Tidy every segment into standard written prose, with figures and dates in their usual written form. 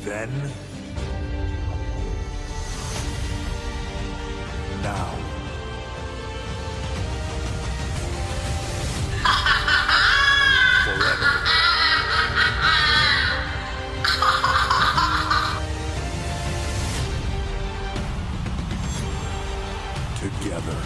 Then, now. Forever. Together.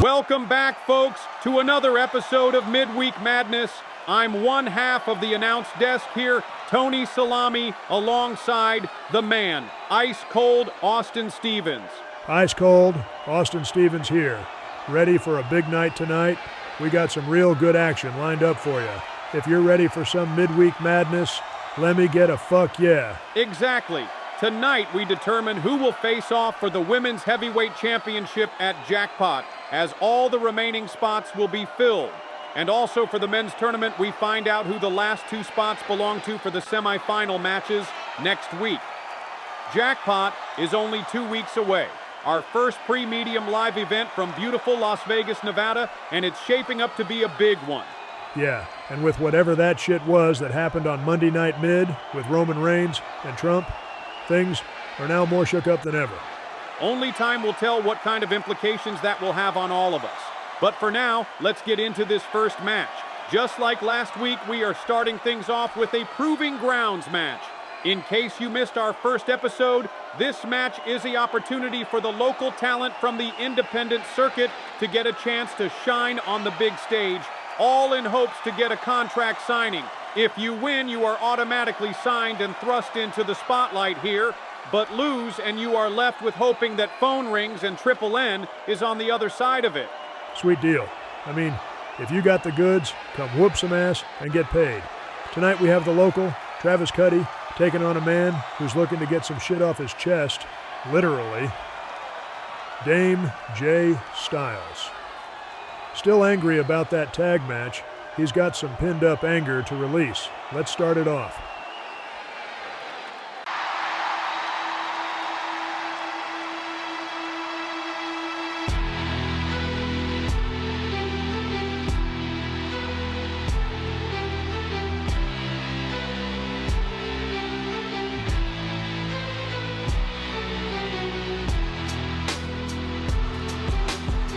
Welcome back, folks, to another episode of Midweek Madness. I'm one half of the announce desk here, Tony Salami, alongside the man, Ice Cold Austin Stevens. Ice Cold, Austin Stevens here. Ready for a big night tonight? We got some real good action lined up for you. If you're ready for some midweek madness, let me get a fuck yeah. Exactly. Tonight we determine who will face off for the Women's Heavyweight Championship at Jackpot, as all the remaining spots will be filled. And also for the men's tournament, we find out who the last two spots belong to for the semifinal matches next week. Jackpot is only 2 weeks away. Our first pre-medium live event from beautiful Las Vegas, Nevada, and it's shaping up to be a big one. Yeah, and with whatever that shit was that happened on Monday Night Mid with Roman Reigns and Trump, things are now more shook up than ever. Only time will tell what kind of implications that will have on all of us. But for now, let's get into this first match. Just like last week, we are starting things off with a Proving Grounds match. In case you missed our first episode, this match is the opportunity for the local talent from the independent circuit to get a chance to shine on the big stage, all in hopes to get a contract signing. If you win, you are automatically signed and thrust into the spotlight here, but lose and you are left with hoping that phone rings and Triple N is on the other side of it. Sweet deal. I mean, if you got the goods, come whoop some ass and get paid. Tonight we have the local, Travis CUDI, taking on a man who's looking to get some shit off his chest, literally, Dame J Styles. Still angry about that tag match, he's got some pinned up anger to release. Let's start it off.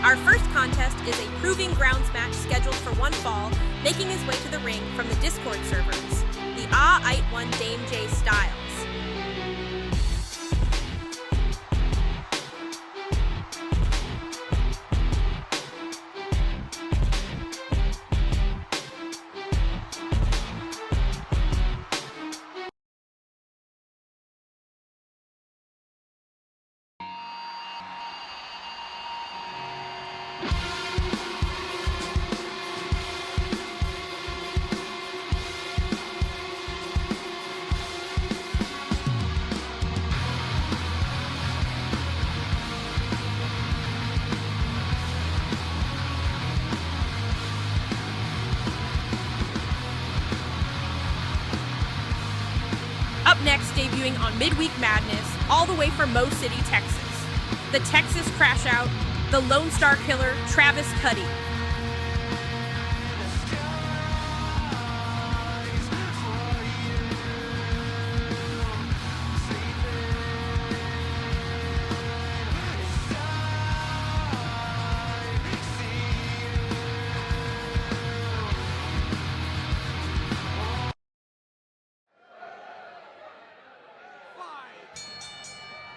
Our first contest is a Proving Grounds match scheduled for one fall, making his way to the ring from the Discord servers, the IT1 Dame J Styles. Up next, debuting on Midweek Madness, all the way from Mo City, Texas, the Texas Crash Out, the Lone Star Killer, Travis CUDI.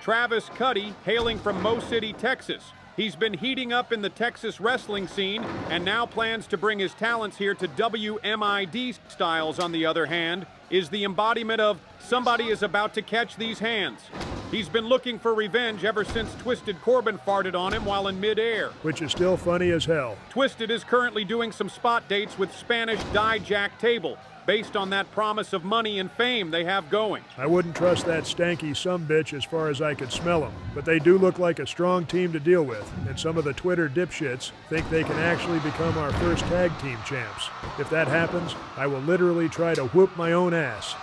Travis CUDI, hailing from Mo City, Texas. He's been heating up in the Texas wrestling scene and now plans to bring his talents here to WMID. Styles, on the other hand, is the embodiment of somebody is about to catch these hands. He's been looking for revenge ever since Twisted Corbin farted on him while in midair. Which is still funny as hell. Twisted is currently doing some spot dates with Spanish Jack Table, based on that promise of money and fame they have going. I wouldn't trust that stanky sumbitch as far as I could smell them, but they do look like a strong team to deal with, and some of the Twitter dipshits think they can actually become our first tag team champs. If that happens, I will literally try to whoop my own ass.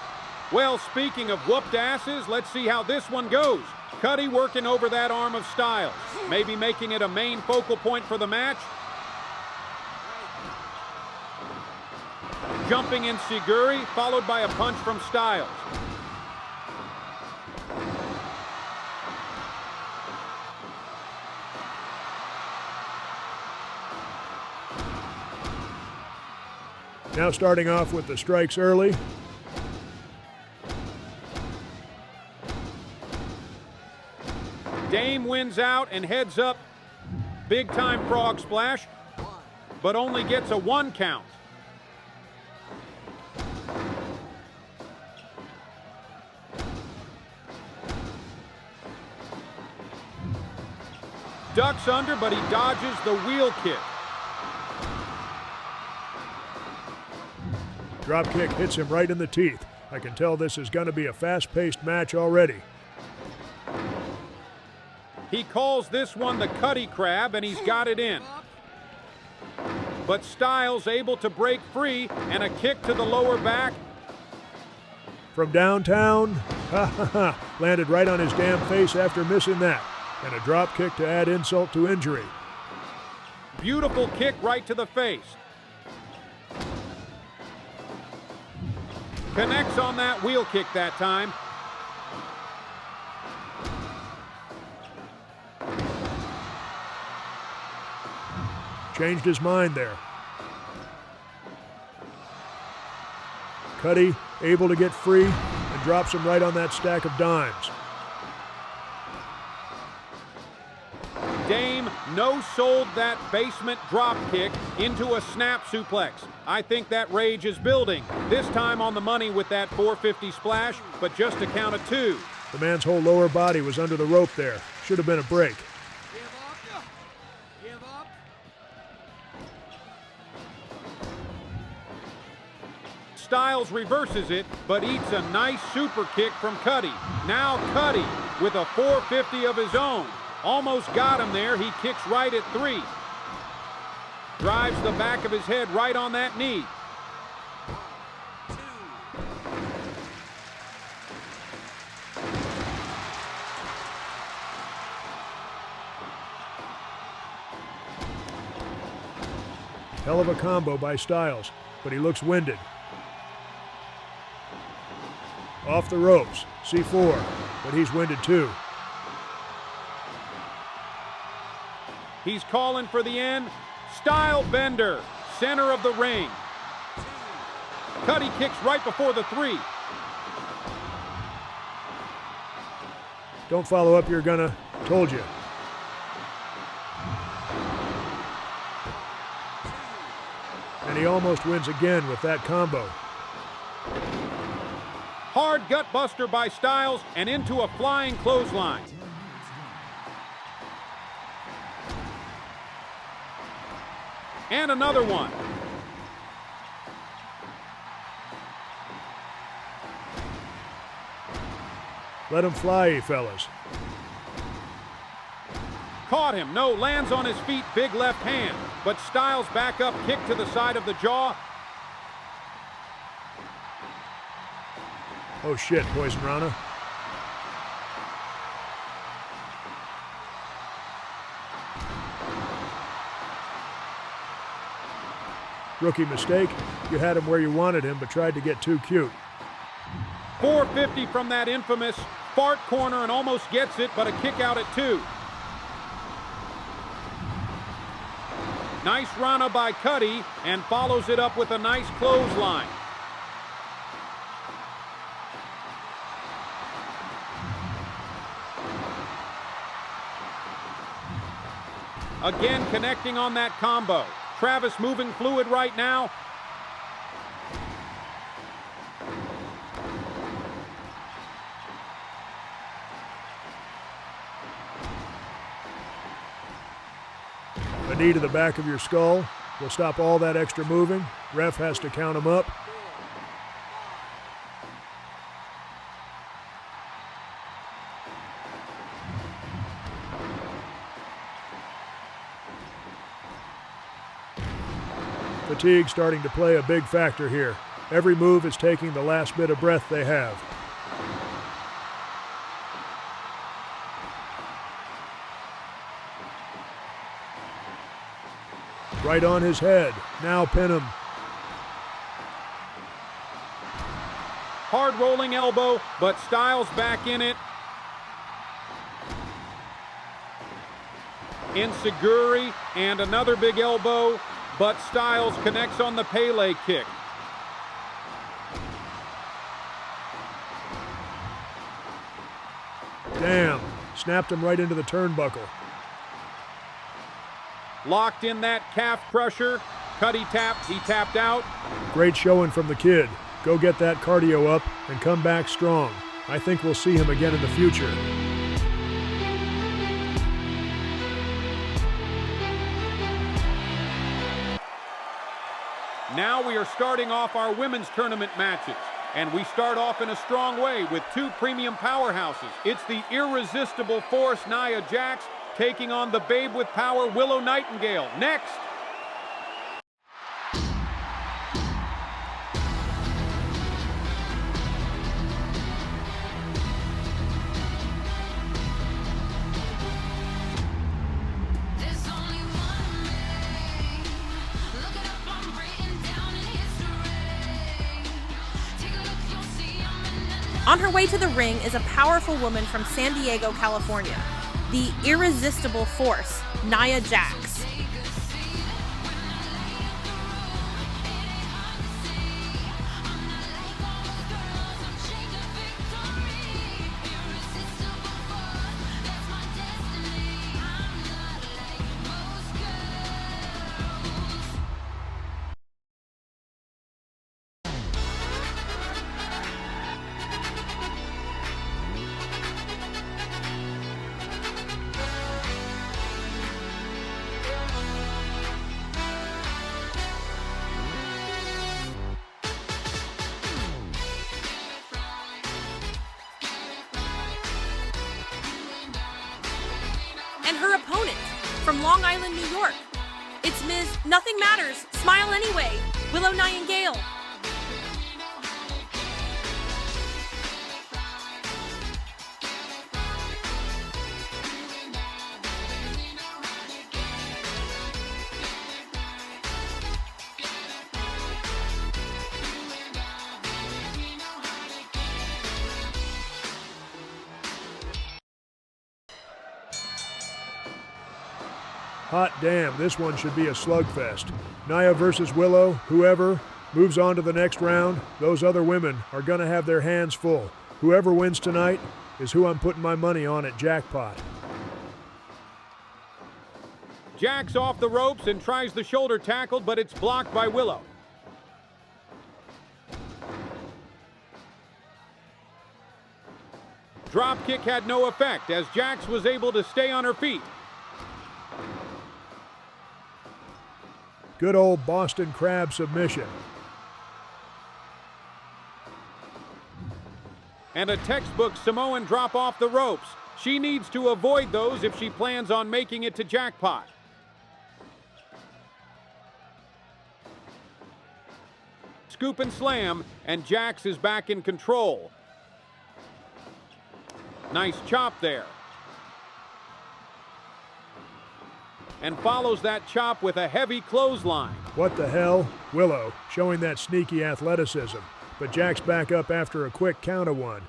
Well, speaking of whooped asses, let's see how this one goes. CUDI working over that arm of Styles, maybe making it a main focal point for the match. Jumping in Siguri, followed by a punch from Styles. Now starting off with the strikes early. Dame wins out and heads up. Big time frog splash, but only gets a 1 count. Ducks under, but he dodges the wheel kick. Drop kick hits him right in the teeth. I can tell this is going to be a fast-paced match already. He calls this one the CUDI crab, and he's got it in. But Styles able to break free, and a kick to the lower back. From downtown, ha ha ha, landed right on his damn face after missing that. And a drop kick to add insult to injury. Beautiful kick right to the face. Connects on that wheel kick that time. Changed his mind there. CUDI able to get free and drops him right on that stack of dimes. Dame no-sold that basement drop kick into a snap suplex. I think that rage is building. This time on the money with that 450 splash, but just a count of 2. The man's whole lower body was under the rope there. Should have been a break. Styles reverses it, but eats a nice super kick from CUDI. Now CUDI with a 450 of his own. Almost got him there. He kicks right at 3. Drives the back of his head right on that knee. Hell of a combo by Styles, but he looks winded. Off the ropes, C4, but he's winded too. He's calling for the end. Style bender, center of the ring. CUDI kicks right before the 3. Don't follow up, you're gonna. Told you. And he almost wins again with that combo. Hard gut buster by Styles and into a flying clothesline. And another one. Let him fly, fellas. Caught him. No, lands on his feet, big left hand. But Styles back up, kick to the side of the jaw. Oh shit, Poison Rana. Rookie mistake. You had him where you wanted him, but tried to get too cute. 450 from that infamous fart corner and almost gets it, but a kick out at 2. Nice Rana by CUDI and follows it up with a nice clothesline. Again connecting on that combo. Travis moving fluid right now. A knee to the back of your skull will stop all that extra moving. Ref has to count him up. Fatigue starting to play a big factor here. Every move is taking the last bit of breath they have. Right on his head. Now pin him. Hard rolling elbow, but Styles back in it. Enziguri and another big elbow, but Styles connects on the Pele kick. Damn, snapped him right into the turnbuckle. Locked in that calf crusher. CUDI tapped, he tapped out. Great showing from the kid. Go get that cardio up and come back strong. I think we'll see him again in the future. Now we are starting off our women's tournament matches. And we start off in a strong way with two premium powerhouses. It's the irresistible force Nia Jax taking on the babe with power Willow Nightingale. Next. On her way to the ring is a powerful woman from San Diego, California, the irresistible force, Nia Jax. And her opponent, from Long Island, New York, it's Ms. Nothing Matters, Smile Anyway, Willow Nightingale. Hot damn, this one should be a slugfest. Nia versus Willow, whoever moves on to the next round, those other women are gonna have their hands full. Whoever wins tonight is who I'm putting my money on at jackpot. Jax off the ropes and tries the shoulder tackle, but it's blocked by Willow. Drop kick had no effect as Jax was able to stay on her feet. Good old Boston Crab submission. And a textbook Samoan drop off the ropes. She needs to avoid those if she plans on making it to jackpot. Scoop and slam, and Jax is back in control. Nice chop there. And follows that chop with a heavy clothesline. What the hell? Willow showing that sneaky athleticism, but Jack's back up after a quick count of one.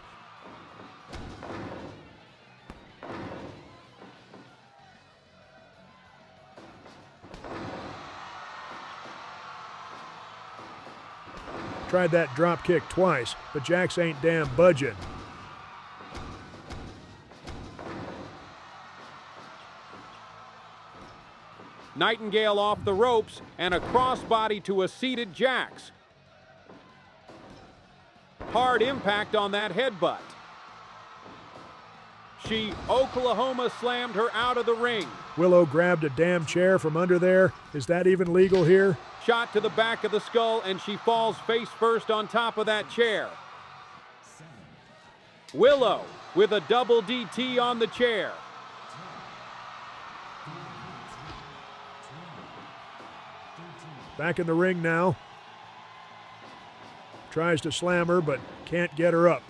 Tried that drop kick twice, but Jax ain't damn budging. Nightingale off the ropes and a crossbody to a seated Jax. Hard impact on that headbutt. She Oklahoma slammed her out of the ring. Willow grabbed a damn chair from under there. Is that even legal here? Shot to the back of the skull, and she falls face first on top of that chair. Willow with a double DT on the chair. Back in the ring now. Tries to slam her, but can't get her up.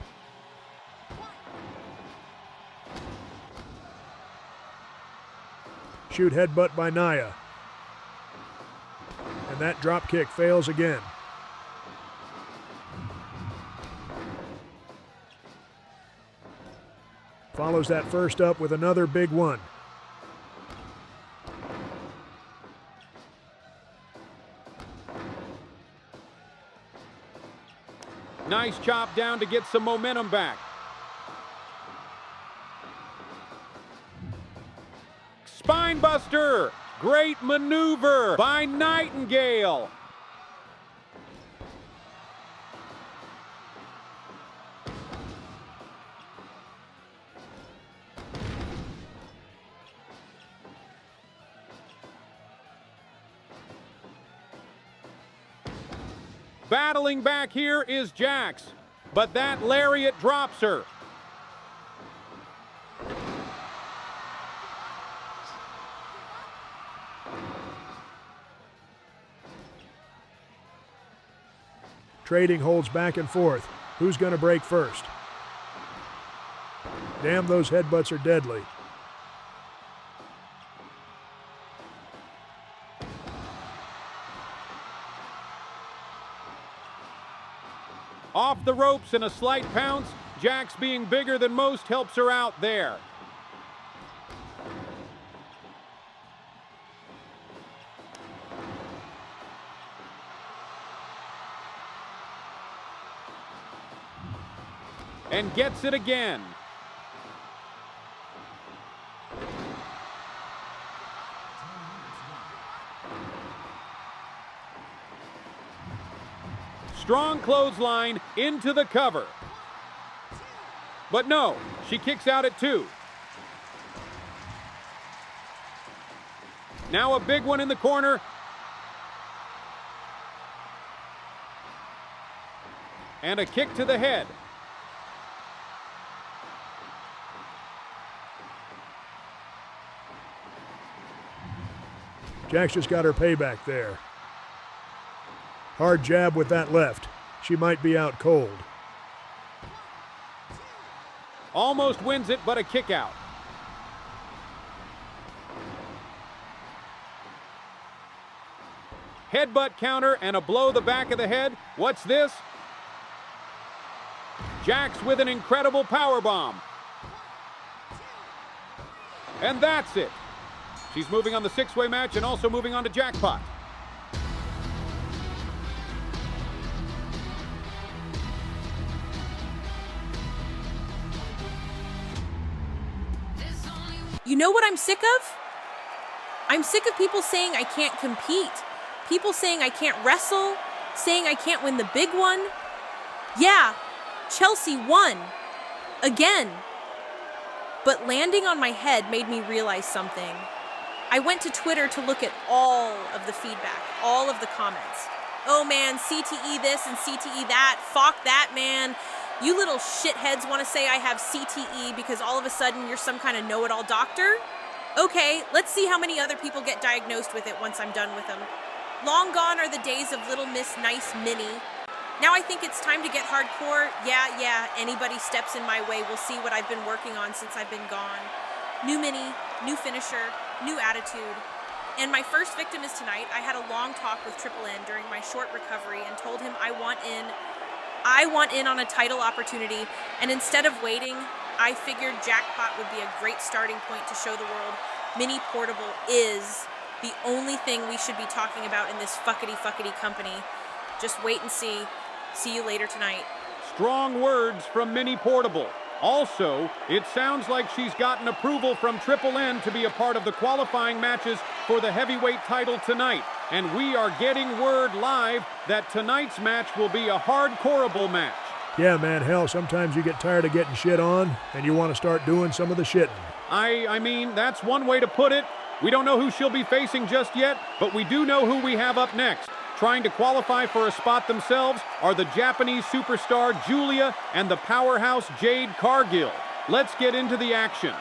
Shoot headbutt by Nia. And that drop kick fails again. Follows that first up with another big one. Nice chop down to get some momentum back. Spinebuster! Great maneuver by Nightingale. Battling back here is Jax, but that lariat drops her. Trading holds back and forth. Who's going to break first? Damn, those headbutts are deadly. Off the ropes and a slight pounce. Jax, being bigger than most, helps her out there. And gets it again. Strong clothesline into the cover. But no, she kicks out at 2. Now a big one in the corner. And a kick to the head. Jax just got her payback there. Hard jab with that left. She might be out cold. Almost wins it, but a kick out. Headbutt counter and a blow the back of the head. What's this? Jax with an incredible powerbomb. And that's it. She's moving on the 6-way match and also moving on to Jackpot. You know what I'm sick of? I'm sick of people saying I can't compete. People saying I can't wrestle. Saying I can't win the big one. Yeah, Chelsea won. Again. But landing on my head made me realize something. I went to Twitter to look at all of the feedback, all of the comments. Oh man, CTE this and CTE that. Fuck that, man. You little shitheads want to say I have CTE because all of a sudden you're some kind of know-it-all doctor? Okay, let's see how many other people get diagnosed with it once I'm done with them. Long gone are the days of Little Miss Nice Minnie. Now I think it's time to get hardcore. Yeah, anybody steps in my way will see what I've been working on since I've been gone. New Minnie, new finisher, new attitude. And my first victim is tonight. I had a long talk with Triple N during my short recovery and told him I want in on a title opportunity, and instead of waiting, I figured Jackpot would be a great starting point to show the world Minnie Portable is the only thing we should be talking about in this fuckity company. Just wait and see. See you later tonight. Strong words from Minnie Portable. Also, it sounds like she's gotten approval from Triple N to be a part of the qualifying matches for the heavyweight title tonight, and we are getting word live that tonight's match will be a hardcoreable match. Yeah, man, hell, sometimes you get tired of getting shit on, and you want to start doing some of the shitting. I mean, that's one way to put it. We don't know who she'll be facing just yet, but we do know who we have up next. Trying to qualify for a spot themselves are the Japanese superstar GIULIA and the powerhouse JADE CARGILL. Let's get into the action.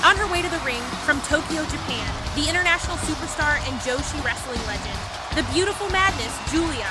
On her way to the ring from Tokyo, Japan, the international superstar and Joshi wrestling legend, the beautiful madness, GIULIA.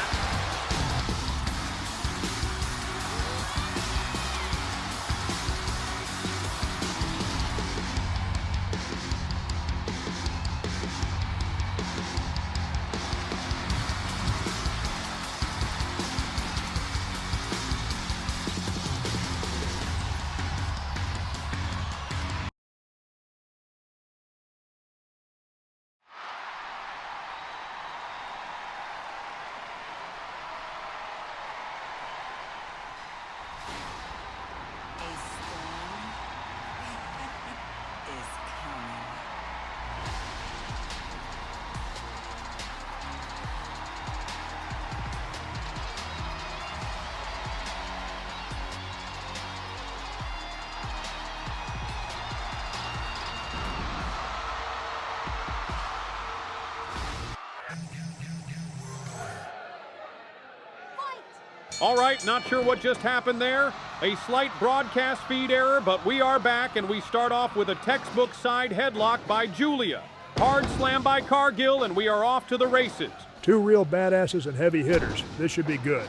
All right, not sure what just happened there. A slight broadcast feed error, but we are back, and we start off with a textbook side headlock by GIULIA. Hard slam by CARGILL, and we are off to the races. Two real badasses and heavy hitters. This should be good.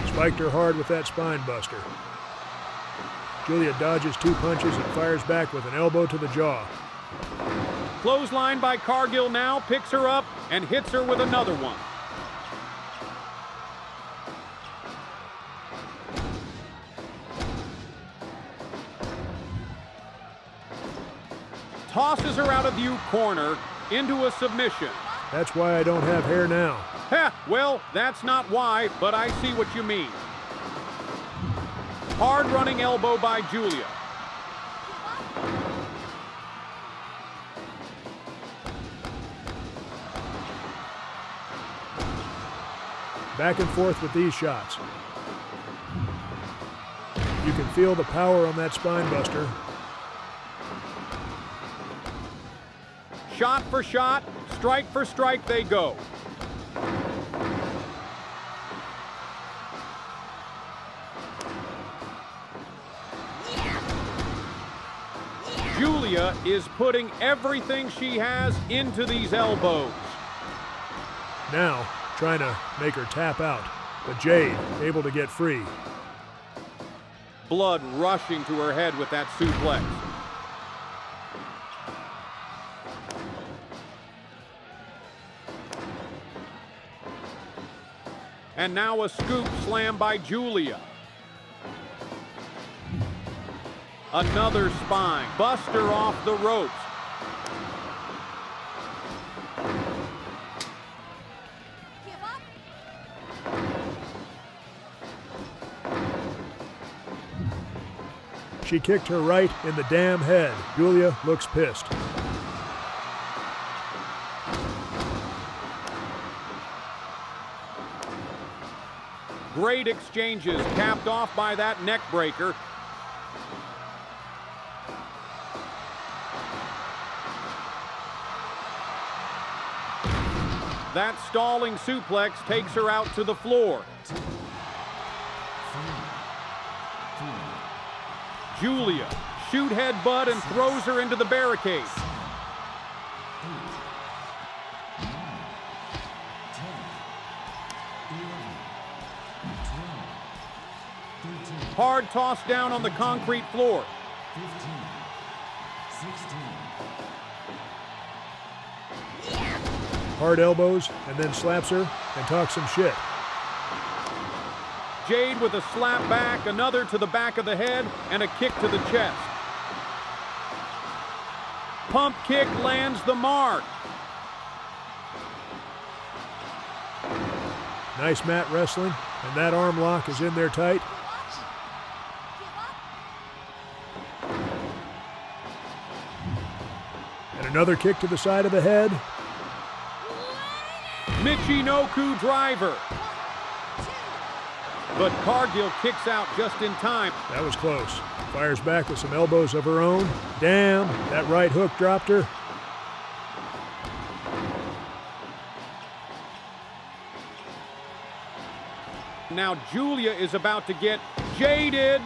Spiked her hard with that spine buster. GIULIA dodges two punches and fires back with an elbow to the jaw. Clothesline by CARGILL now, picks her up and hits her with another one. Tosses her out of view corner into a submission. That's why I don't have hair now. Heh, well, that's not why, but I see what you mean. Hard running elbow by GIULIA. Back and forth with these shots. You can feel the power on that spine buster. Shot for shot, strike for strike they go. GIULIA is putting everything she has into these elbows. Now, trying to make her tap out, but Jade able to get free. Blood rushing to her head with that suplex. And now a scoop slam by GIULIA. Another spine. Buster off the ropes. She kicked her right in the damn head. GIULIA looks pissed. Great exchanges, capped off by that neck breaker. That stalling suplex takes her out to the floor. GIULIA, shoot headbutt and throws her into the barricade. Hard toss down on the concrete floor. hard elbows, and then slaps her and talks some shit. Jade with a slap back, another to the back of the head, and a kick to the chest. Pump kick lands the mark. Nice mat wrestling, and that arm lock is in there tight. And another kick to the side of the head. Michinoku driver. But Cargill kicks out just in time. That was close. Fires back with some elbows of her own. Damn, that right hook dropped her. Now Giulia is about to get jaded.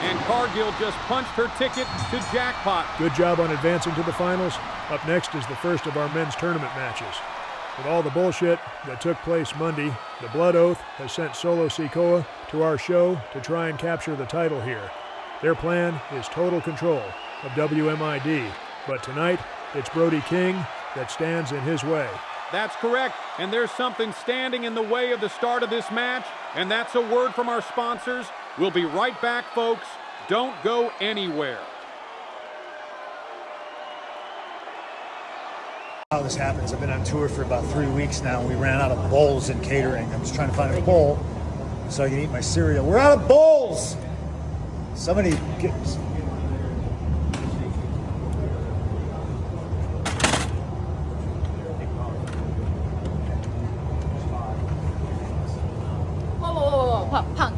And Cargill just punched her ticket to jackpot. Good job on advancing to the finals. Up next is the first of our men's tournament matches. With all the bullshit that took place Monday, the Blood Oath has sent Solo SIKOA to our show to try and capture the title here. Their plan is total control of WMID, but tonight it's Brody King that stands in his way. That's correct, and there's something standing in the way of the start of this match, and that's a word from our sponsors. We'll be right back, folks. Don't go anywhere. How this happens, I've been on tour for about 3 weeks now. We ran out of bowls in catering. I'm just trying to find a bowl so I can eat my cereal. We're out of bowls! Somebody get... Whoa, Punk.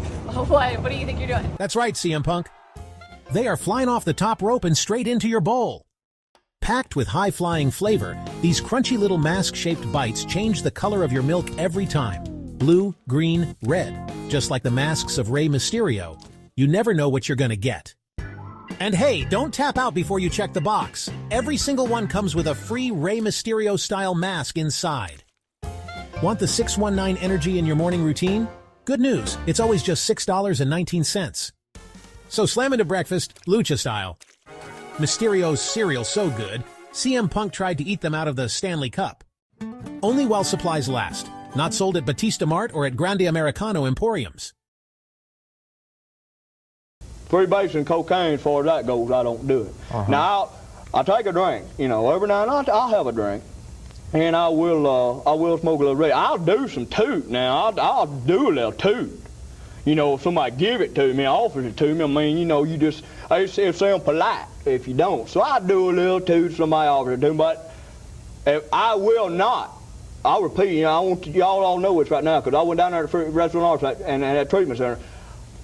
What do you think you're doing? That's right, CM Punk. They are flying off the top rope and straight into your bowl. Packed with high-flying flavor, these crunchy little mask-shaped bites change the color of your milk every time. Blue, green, red. Just like the masks of Rey Mysterio. You never know what you're gonna get. And hey, don't tap out before you check the box. Every single one comes with a free Rey Mysterio-style mask inside. Want the 619 energy in your morning routine? Good news, it's always just $6.19. So slam into breakfast, lucha style. Mysterio's cereal so good, CM Punk tried to eat them out of the Stanley Cup. Only while supplies last. Not sold at Batista Mart or at Grande Americano Emporiums. Freebase and cocaine, as far as that goes, I don't do it. Now, I take a drink. You know, every now and then I'll have a drink. And I will smoke a little red. I'll do some toot now. I'll do a little toot. You know, if somebody give it to me, offers it to me, I mean, you know, it sounds polite if you don't. So I do a little toot, somebody offers it to me, but if I will not, I'll repeat, you know, I want y'all all know this right now, because I went down there to the restaurant and at treatment center.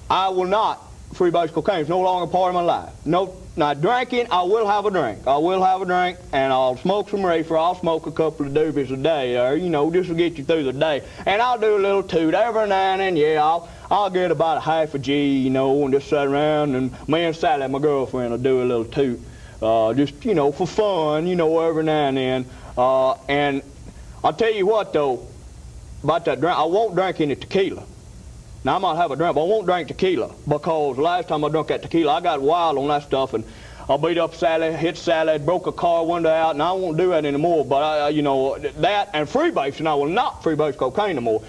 I will not freebase cocaine. It's no longer part of my life. No, not drinking, I will have a drink. I will have a drink, and I'll smoke some reefer. I'll smoke a couple of doobies a day, or, you know, just to get you through the day. And I'll do a little toot every now and then, yeah, I'll get about a half a G, you know, and just sit around, and me and Sally, my girlfriend, will do a little toot. Just, you know, for fun, you know, every now and then. And I'll tell you what, though, about that drink, I won't drink any tequila. Now, I might have a drink, but I won't drink tequila, because last time I drank that tequila, I got wild on that stuff, and I beat up Sally, hit Sally, broke a car window out, and I won't do that anymore. But, you know, that and freebase, and I will not freebase cocaine anymore.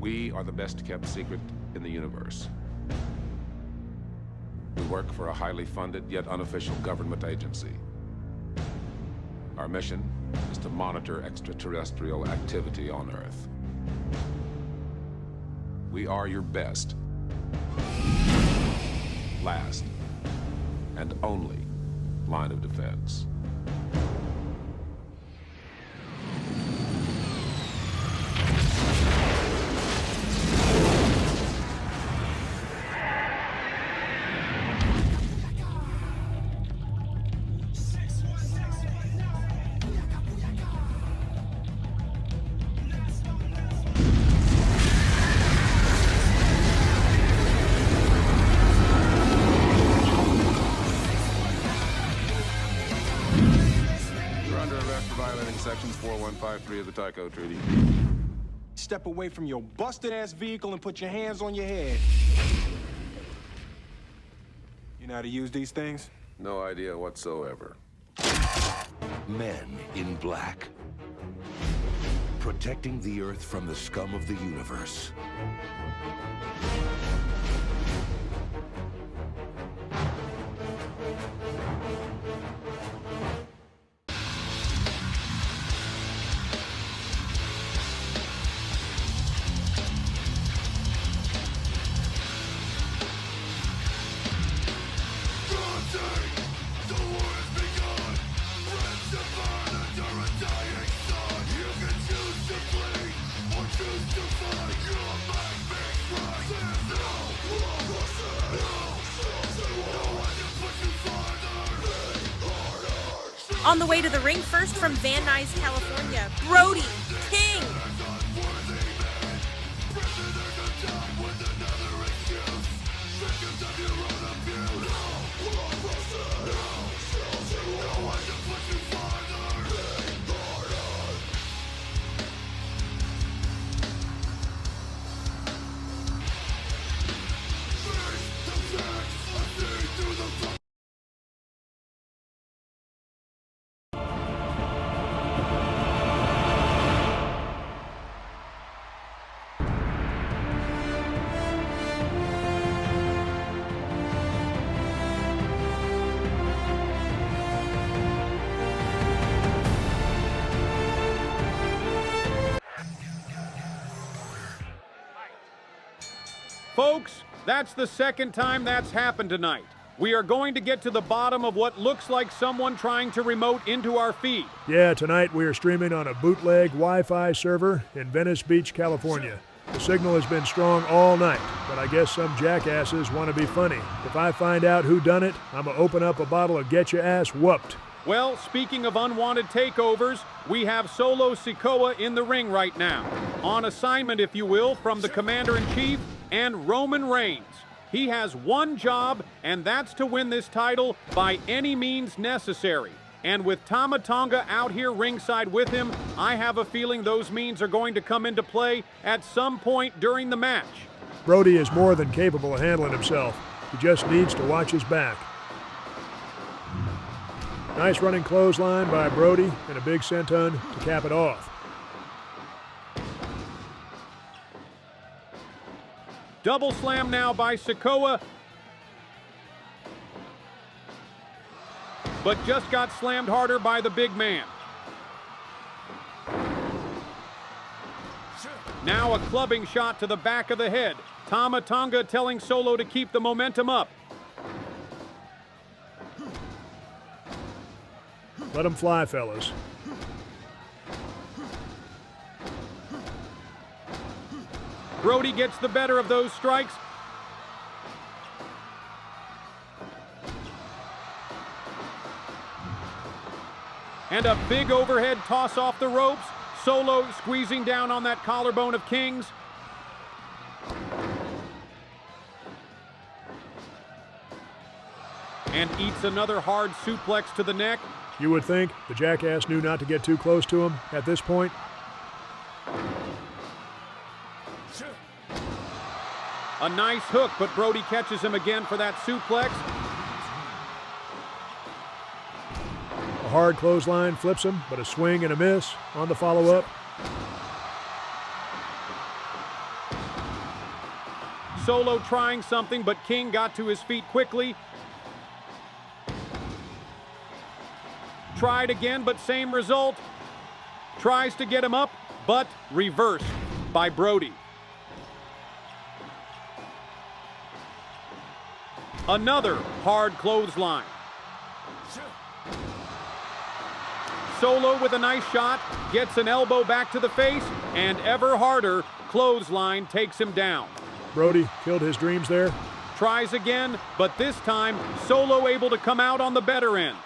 We are the best kept secret in the universe. We work for a highly funded yet unofficial government agency. Our mission is to monitor extraterrestrial activity on Earth. We are your best, last, and only line of defense. 153 of the Tycho Treaty. Step away from your busted-ass vehicle and put your hands on your head. You know how to use these things? No idea whatsoever. Men in black. Protecting the Earth from the scum of the universe. On the way to the ring first from Van Nuys, California, Brody King. Folks, that's the second time that's happened tonight. We are going to get to the bottom of what looks like someone trying to remote into our feed. Yeah, tonight we are streaming on a bootleg Wi-Fi server in Venice Beach, California. The signal has been strong all night, but I guess some jackasses want to be funny. If I find out who done it, I'm going to open up a bottle of Get Your Ass Whooped. Well, speaking of unwanted takeovers, we have Solo SIKOA in the ring right now. On assignment, if you will, from the Commander-in-Chief and Roman Reigns. He has one job, and that's to win this title by any means necessary. And with Tama Tonga out here ringside with him, I have a feeling those means are going to come into play at some point during the match. Brody is more than capable of handling himself. He just needs to watch his back. Nice running clothesline by Brody and a big senton to cap it off. Double slam now by SIKOA, but just got slammed harder by the big man. Now a clubbing shot to the back of the head. Tama Tonga telling Solo to keep the momentum up. Let him fly, fellas. Brody gets the better of those strikes. And a big overhead toss off the ropes. Solo squeezing down on that collarbone of King's. And eats another hard suplex to the neck. You would think the jackass knew not to get too close to him at this point. A nice hook, but Brody catches him again for that suplex. A hard clothesline flips him, but a swing and a miss on the follow-up. Solo trying something, but King got to his feet quickly. Tried again, but same result. Tries to get him up, but reversed by Brody. Another hard clothesline. Solo with a nice shot, gets an elbow back to the face, and ever harder, clothesline takes him down. Brody killed his dreams there. Tries again, but this time, Solo able to come out on the better end.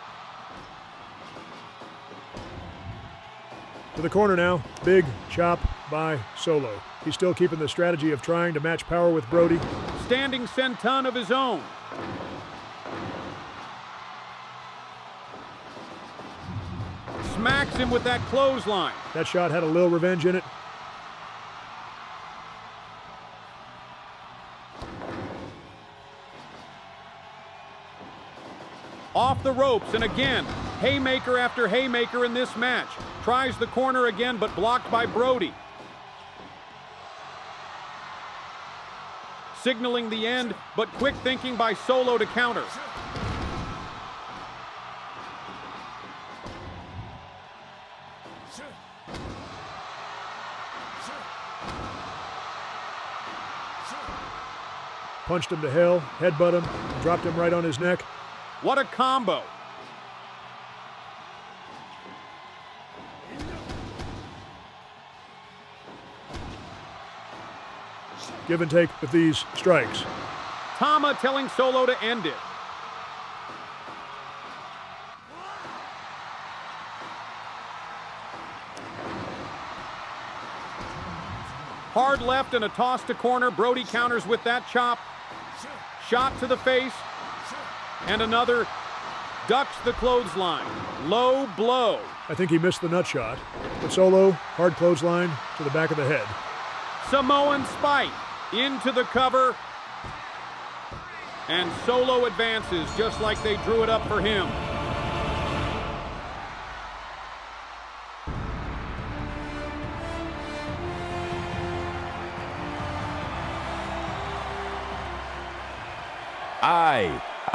To the corner now, big chop by Solo. He's still keeping the strategy of trying to match power with Brody. Standing senton of his own. Smacks hooks him with that clothesline. That shot had a little revenge in it. Off the ropes, and again, haymaker after haymaker in this match. Tries the corner again, but blocked by Brody. Signaling the end, but quick thinking by Solo to counter. Punched him to hell, headbutt him, and dropped him right on his neck. What a combo. Give and take with these strikes. Tama telling Solo to end it. Hard left and a toss to corner. Brody counters with that chop. Shot to the face. And another, ducks the clothesline. Low blow. I think he missed the nut shot. But Solo, hard clothesline to the back of the head. Samoan Spike into the cover. And Solo advances just like they drew it up for him.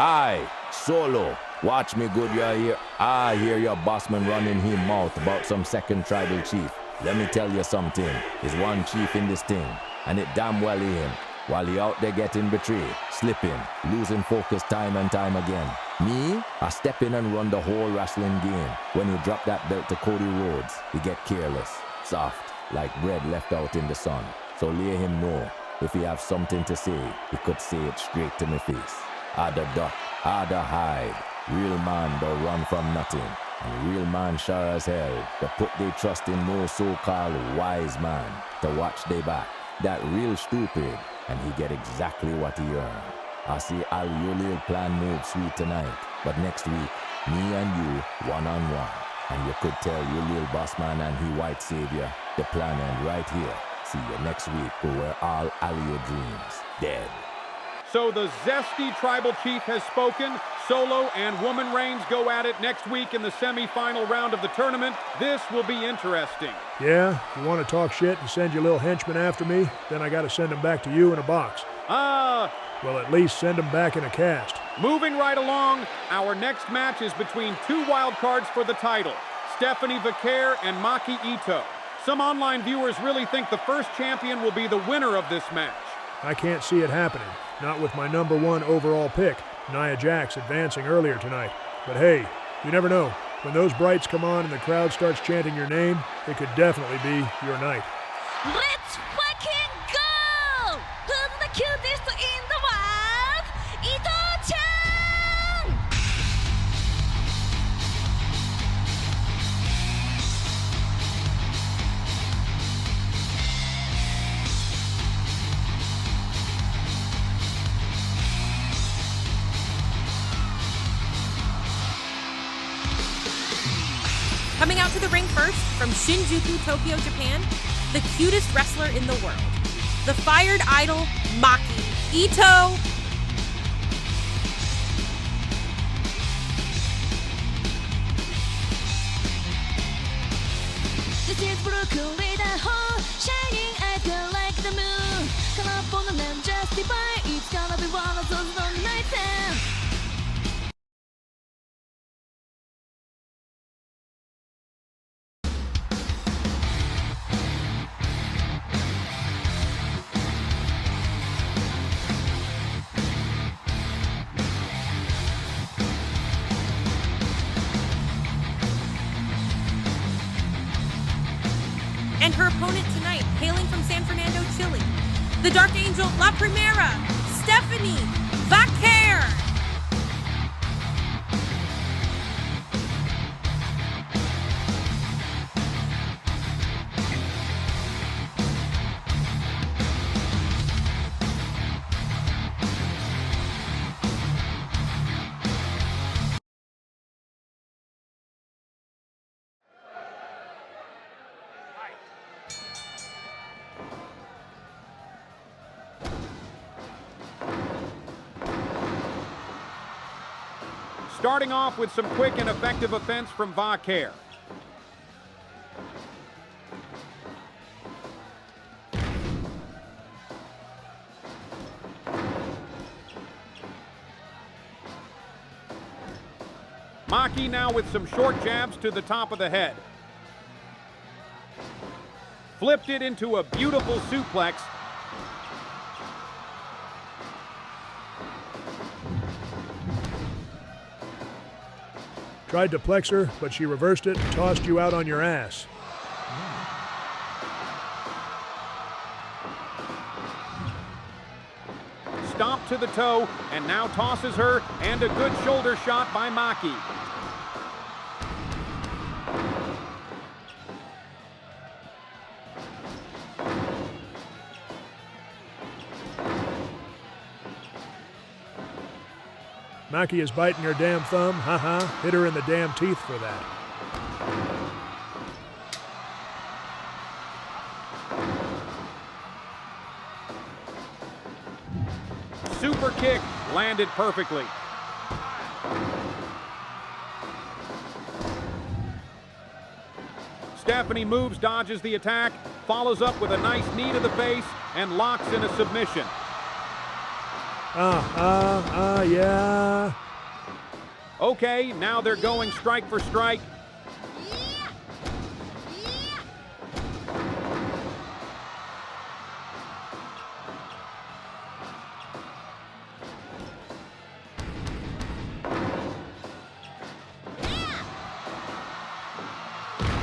Aye, Solo, watch me good, you hear? I hear your bossman running his mouth about some second tribal chief. Let me tell you something, there's one chief in this thing, and it damn well him. While he out there getting betrayed, slipping, losing focus time and time again. Me, I step in and run the whole wrestling game. When he drop that belt to Cody Rhodes, he get careless, soft, like bread left out in the sun. So let him know, if he have something to say, he could say it straight to my face. I'da duck, I'da hide. Real man don't run from nothing. And real man sure as hell, they put their trust in no so-called wise man to watch their back. That real stupid, and he get exactly what he earned. I see ILJA plan move sweet tonight, but next week, me and you, one-on-one. And you could tell your little boss man and he white savior, the plan end right here. See you next week where all ILJA dreams dead. So the zesty tribal chief has spoken. Solo and Woman Reigns go at it next week in the semi-final round of the tournament. This will be interesting. Yeah, you want to talk shit and send your little henchmen after me, then I got to send them back to you in a box. Well, at least send them back in a cast. Moving right along, our next match is between two wild cards for the title, Stephanie VAQUER and MAKI ITOH. Some online viewers really think the first champion will be the winner of this match. I can't see it happening. Not with my #1 overall pick, Nia Jax, advancing earlier tonight. But hey, you never know. When those brights come on and the crowd starts chanting your name, it could definitely be your night. Let's fucking go! Who's the cutest in the world? ITOH-chan! Coming out to the ring first, from Shinjuku, Tokyo, Japan, the cutest wrestler in the world, the fired idol, MAKI ITOH. This is broccoli, the whole shining eyes girl like the moon. Colorful and just divine, it's gonna be one of those long nights. And her opponent tonight, hailing from San Fernando, Chile, the Dark Angel La Primera, Stephanie VAQUER. Starting off with some quick and effective offense from VAQUER. MAKI now with some short jabs to the top of the head. Flipped it into a beautiful suplex. Tried to plex her, but she reversed it and tossed you out on your ass. Stomp to the toe, and now tosses her, and a good shoulder shot by MAKI. MAKI is biting her damn thumb. Haha, hit her in the damn teeth for that. Super kick landed perfectly. Stephanie moves, dodges the attack, follows up with a nice knee to the face, and locks in a submission. Yeah. Okay, now they're going strike for strike.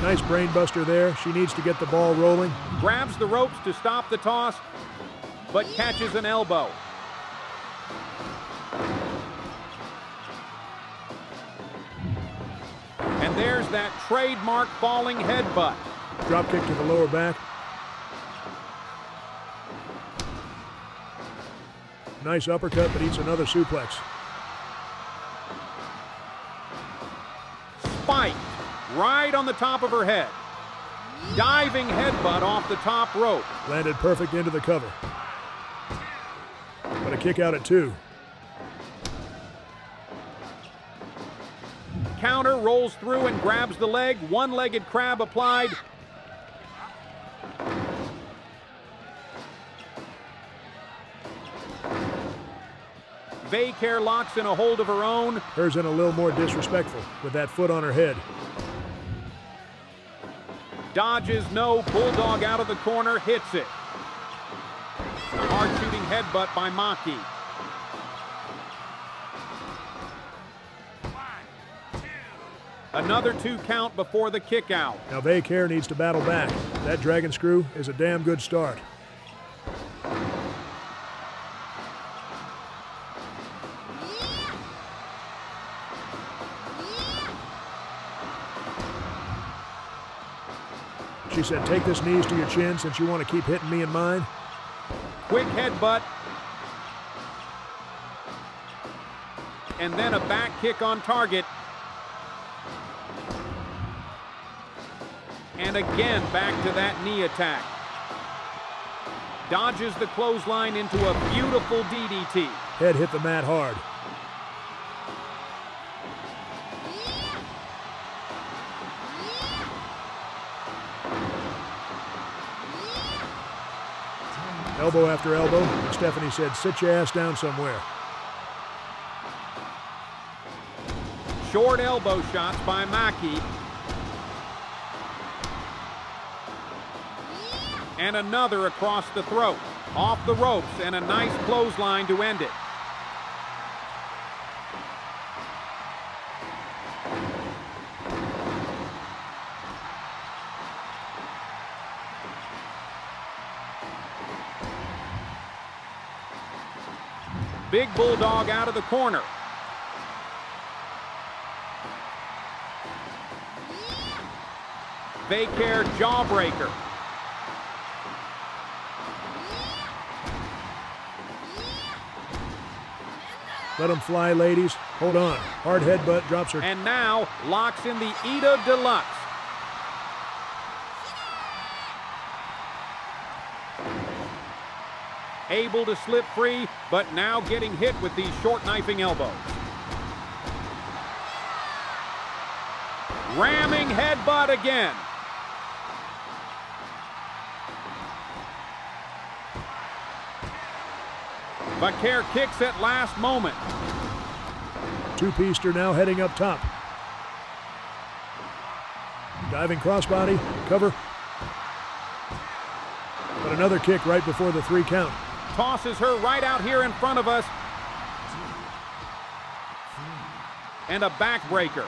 Nice brain buster there. She needs to get the ball rolling. Grabs the ropes to stop the toss, but catches an elbow. And there's that trademark falling headbutt. Drop kick to the lower back. Nice uppercut, but eats another suplex. Spiked right on the top of her head. Diving headbutt off the top rope. Landed perfect into the cover. But a kick out at 2. Counter rolls through and grabs the leg. One-legged crab applied. VAQUER locks in a hold of her own. Hers in a little more disrespectful with that foot on her head. Dodges no, bulldog out of the corner, hits it. A hard-shooting headbutt by MAKI. Another 2 count before the kick out. Now VAQUER needs to battle back. That dragon screw is a damn good start. She said, take this knees to your chin since you want to keep hitting me and mine. Quick headbutt. And then a back kick on target. And again, back to that knee attack. Dodges the clothesline into a beautiful DDT. Head hit the mat hard. Elbow after elbow, and Stephanie said, sit your ass down somewhere. Short elbow shots by MAKI. And another across the throat. Off the ropes, and a nice clothesline to end it. Big bulldog out of the corner. VAQUER jawbreaker. Let them fly, ladies. Hold on. Hard headbutt drops her. And now locks in the ITOH Deluxe. Able to slip free, but now getting hit with these short knifing elbows. Ramming headbutt again. VAQUER kicks at last moment. Two-pieced now heading up top. Diving crossbody, cover. But another kick right before the 3 count. Tosses her right out here in front of us. And a backbreaker.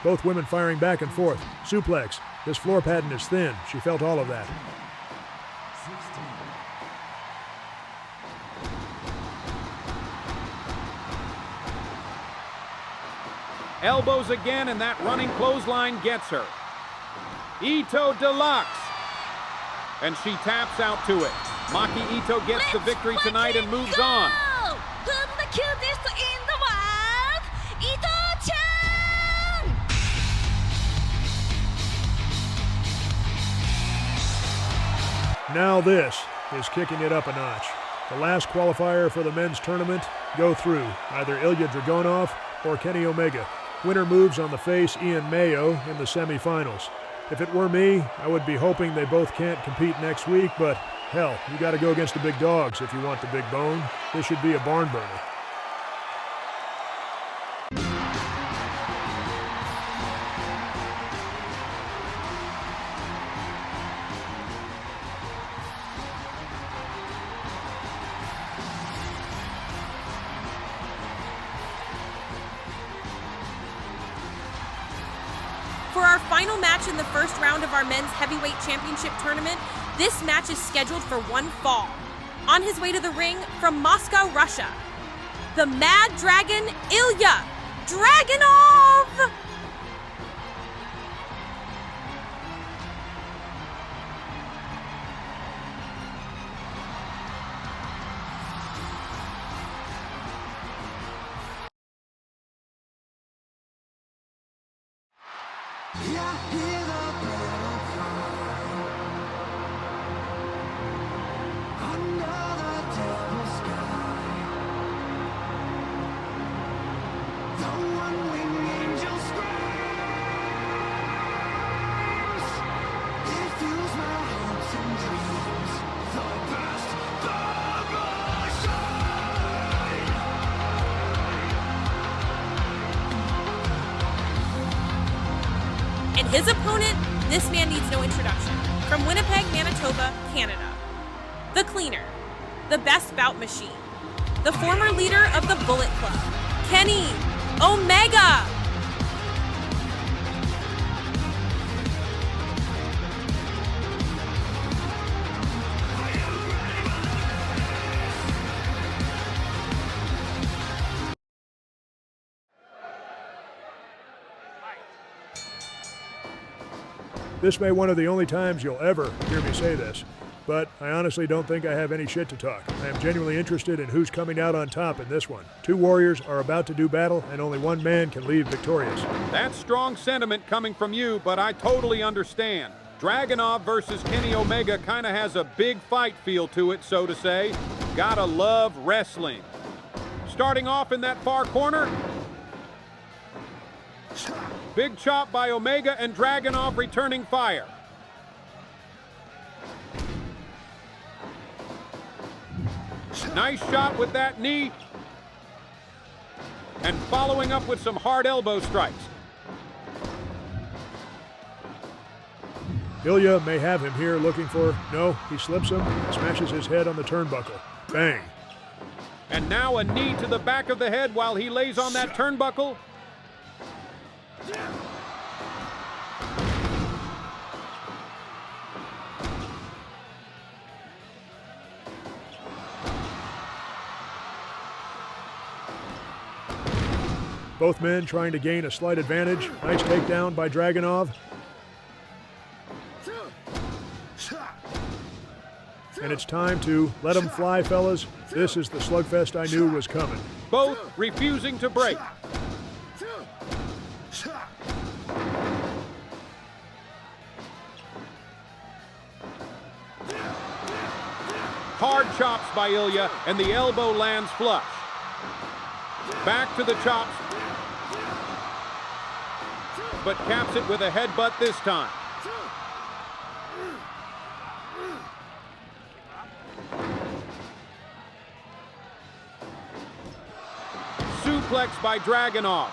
Both women firing back and forth. Suplex. This floor pattern is thin. She felt all of that. Elbows again, and that running clothesline gets her. ITOH Deluxe. And she taps out to it. Maki Ito gets the victory tonight and moves on. Who's the cutest in the world? ITOH-chan! Now this is kicking it up a notch. The last qualifier for the men's tournament go through either ILJA Dragonov or Kenny Omega. Winner moves on the face Ian Mayo in the semifinals. If it were me, I would be hoping they both can't compete next week, but hell, you got to go against the big dogs if you want the big bone. This should be a barn burner. For our final match in the first round of our men's heavyweight championship tournament, this match is scheduled for one fall. On his way to the ring from Moscow, Russia, the Mad Dragon ILJA Dragonov! And his opponent, this man needs no introduction. From Winnipeg, Manitoba, Canada. The Cleaner, the best bout machine, the former leader of the Bullet Club, Kenny Omega. This may be one of the only times you'll ever hear me say this, but I honestly don't think I have any shit to talk. I am genuinely interested in who's coming out on top in this one. 2 warriors are about to do battle, and only one man can leave victorious. That's strong sentiment coming from you, but I totally understand. Dragonov versus Kenny Omega kind of has a big fight feel to it, so to say. Gotta love wrestling. Starting off in that far corner, big chop by Omega and Dragonov returning fire. Nice shot with that knee. And following up with some hard elbow strikes. ILJA may have him here looking for... No, he slips him and smashes his head on the turnbuckle. Bang. And now a knee to the back of the head while he lays on that turnbuckle. Both men trying to gain a slight advantage. Nice takedown by Dragonov. And it's time to let them fly, fellas. This is the slugfest I knew was coming. Both refusing to break. chops by ILJA, and the elbow lands flush. Back to the chops, but caps it with a headbutt this time. Suplex by DRAGONOV.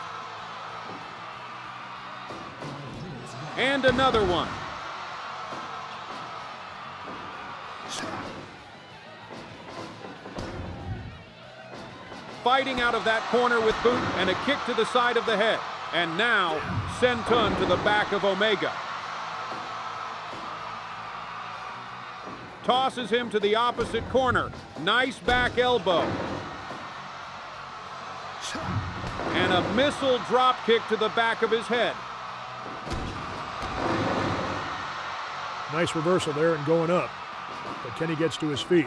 And another one. Fighting out of that corner with boot and a kick to the side of the head. And now, senton to the back of Omega. Tosses him to the opposite corner. Nice back elbow. And a missile drop kick to the back of his head. Nice reversal there and going up. But Kenny gets to his feet.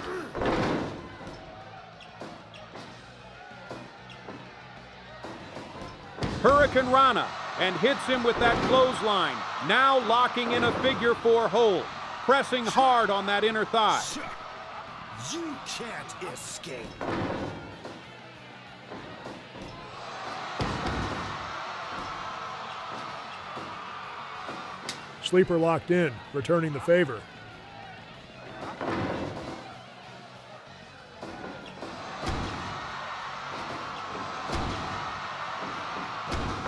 Hurricane Rana and hits him with that clothesline. Now locking in a figure 4 hold. Pressing hard on that inner thigh. You can't escape. Sleeper locked in, returning the favor.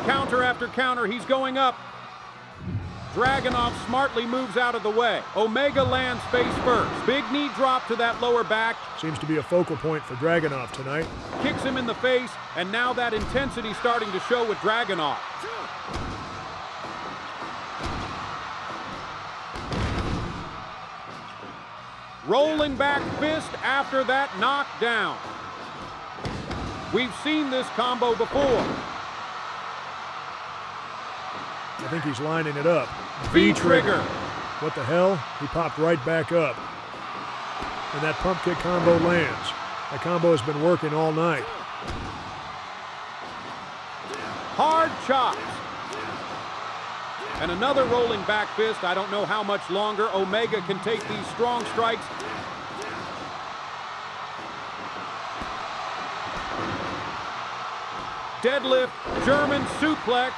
Counter after counter, he's going up. DRAGONOV smartly moves out of the way. Omega lands face first. Big knee drop to that lower back. Seems to be a focal point for DRAGONOV tonight. Kicks him in the face, and now that intensity starting to show with DRAGONOV. Rolling back fist after that knockdown. We've seen this combo before. I think he's lining it up. V-trigger. What the hell? He popped right back up. And that pump kick combo lands. That combo has been working all night. Hard chops. And another rolling back fist. I don't know how much longer Omega can take these strong strikes. Deadlift, German suplex.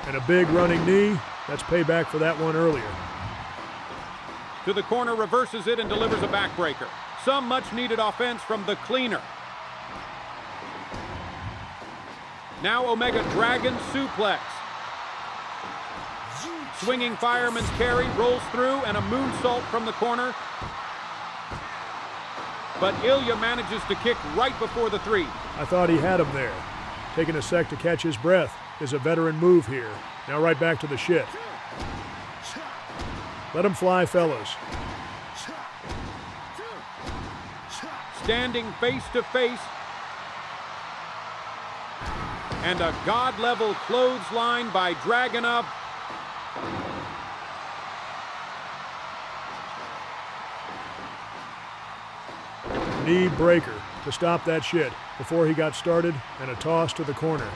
And a big running knee. That's payback for that one earlier. To the corner, reverses it and delivers a backbreaker. Some much-needed offense from the cleaner. Now Omega Dragon suplex. Swinging fireman's carry, rolls through, and a moonsault from the corner. But ILJA manages to kick right before the 3. I thought he had him there. Taking a sec to catch his breath is a veteran move here. Now right back to the shit. Let him fly, fellas. Standing face to face. And a God-level clothesline by DRAGONOV. Knee breaker to stop that shit before he got started, and a toss to the corner.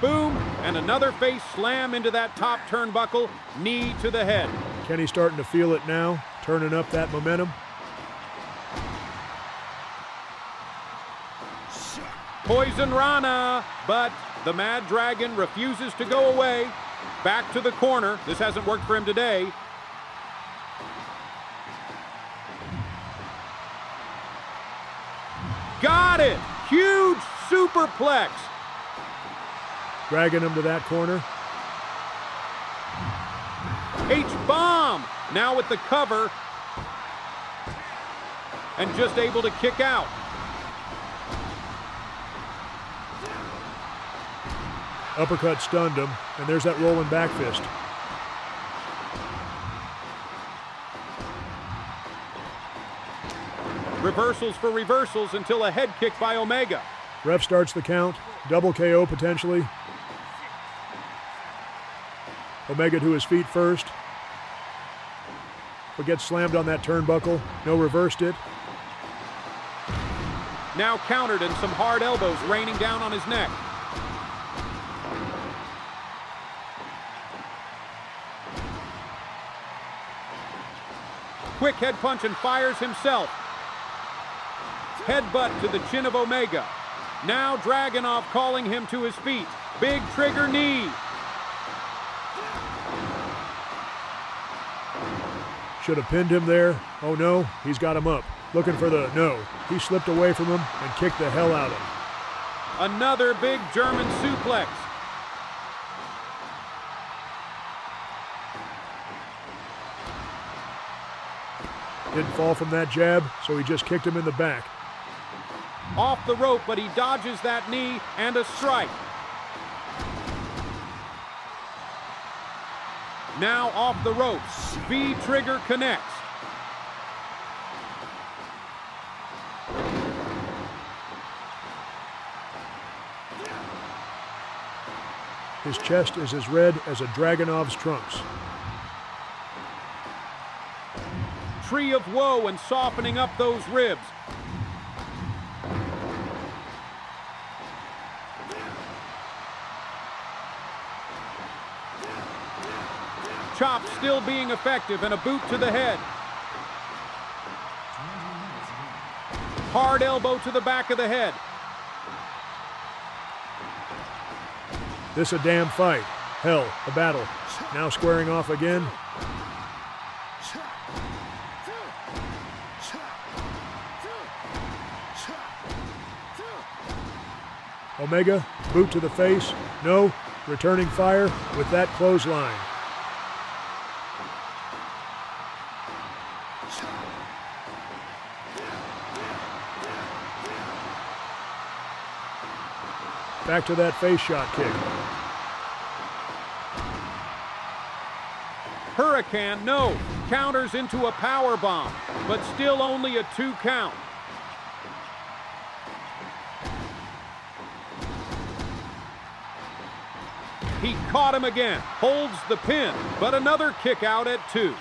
Boom, and another face slam into that top turnbuckle, knee to the head. Kenny's starting to feel it now, turning up that momentum. Poison Rana, but the Mad Dragon refuses to go away. Back to the corner. This hasn't worked for him today. Got it! Huge superplex. Dragging him to that corner. H-bomb! Now with the cover. And just able to kick out. Uppercut stunned him, and there's that rolling back fist. Reversals for reversals until a head kick by Omega. Ref starts the count. Double KO potentially. Omega to his feet first. But gets slammed on that turnbuckle. No, reversed it. Now countered and some hard elbows raining down on his neck. Quick head punch and fires himself. Headbutt to the chin of Omega. Now Dragonov calling him to his feet. Big trigger knee. Should have pinned him there. Oh no, he's got him up. Looking for the no. He slipped away from him and kicked the hell out of him. Another big German suplex. Didn't fall from that jab, so he just kicked him in the back. Off the rope, but he dodges that knee and a strike. Now off the ropes. V-trigger connects. His chest is as red as a Dragonov's trunks. Tree of woe and softening up those ribs. Chop still being effective and a boot to the head. Hard elbow to the back of the head. This a damn fight. Hell, a battle. Now squaring off again. Omega, boot to the face. No, returning fire with that clothesline. Back to that face shot kick. Hurricane, no. Counters into a power bomb, but still only a 2 count. He caught him again, holds the pin, but another kick out at 2.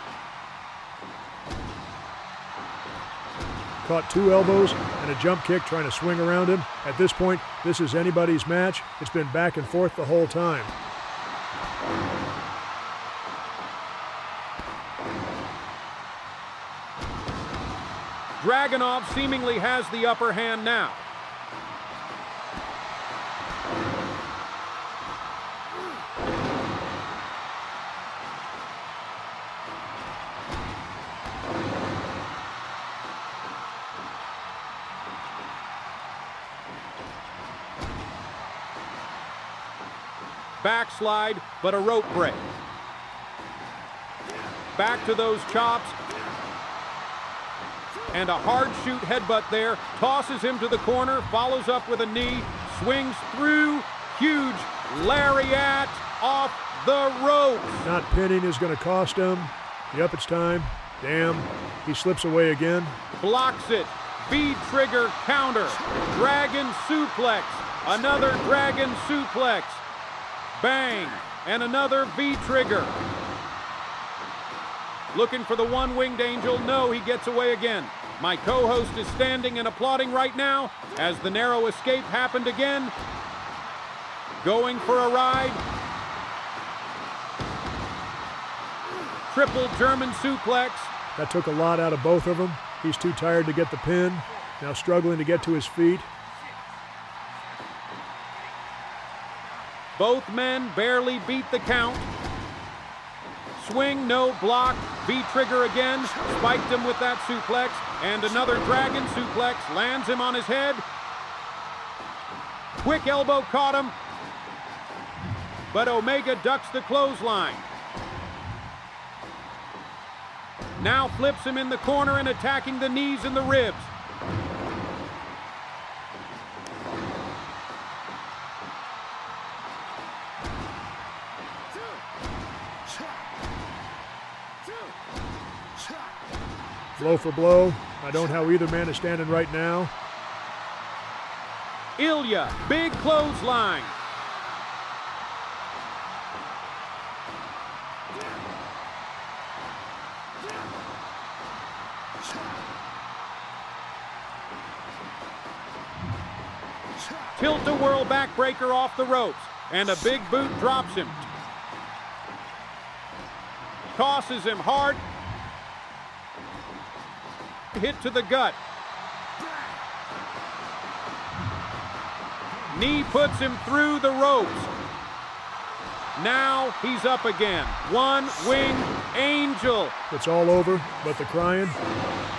Caught 2 elbows and a jump kick trying to swing around him. At this point, this is anybody's match. It's been back and forth the whole time. Dragonov seemingly has the upper hand now. Backslide, but a rope break. Back to those chops. And a hard shoot headbutt there. Tosses him to the corner, follows up with a knee, swings through, huge lariat off the ropes. Not pinning is going to cost him. Yep, it's time. Damn, he slips away again. Blocks it. V-trigger counter. Dragon suplex. Another dragon suplex. Bang, and another V-trigger. Looking for the one-winged angel. No, he gets away again. My co-host is standing and applauding right now as the narrow escape happened again. Going for a ride. Triple German suplex. That took a lot out of both of them. He's too tired to get the pin. Now struggling to get to his feet. Both men barely beat the count. Swing, no, block. V-trigger again. Spiked him with that suplex. And another dragon suplex. Lands him on his head. Quick elbow caught him. But Omega ducks the clothesline. Now flips him in the corner and attacking the knees and the ribs. Blow for blow. I don't know how either man is standing right now. ILJA, big clothesline. Tilt-a-whirl backbreaker off the ropes, and a big boot drops him. Tosses him hard. Hit to the gut. Knee puts him through the ropes. Now he's up again. One-winged angel. It's all over, but the crying.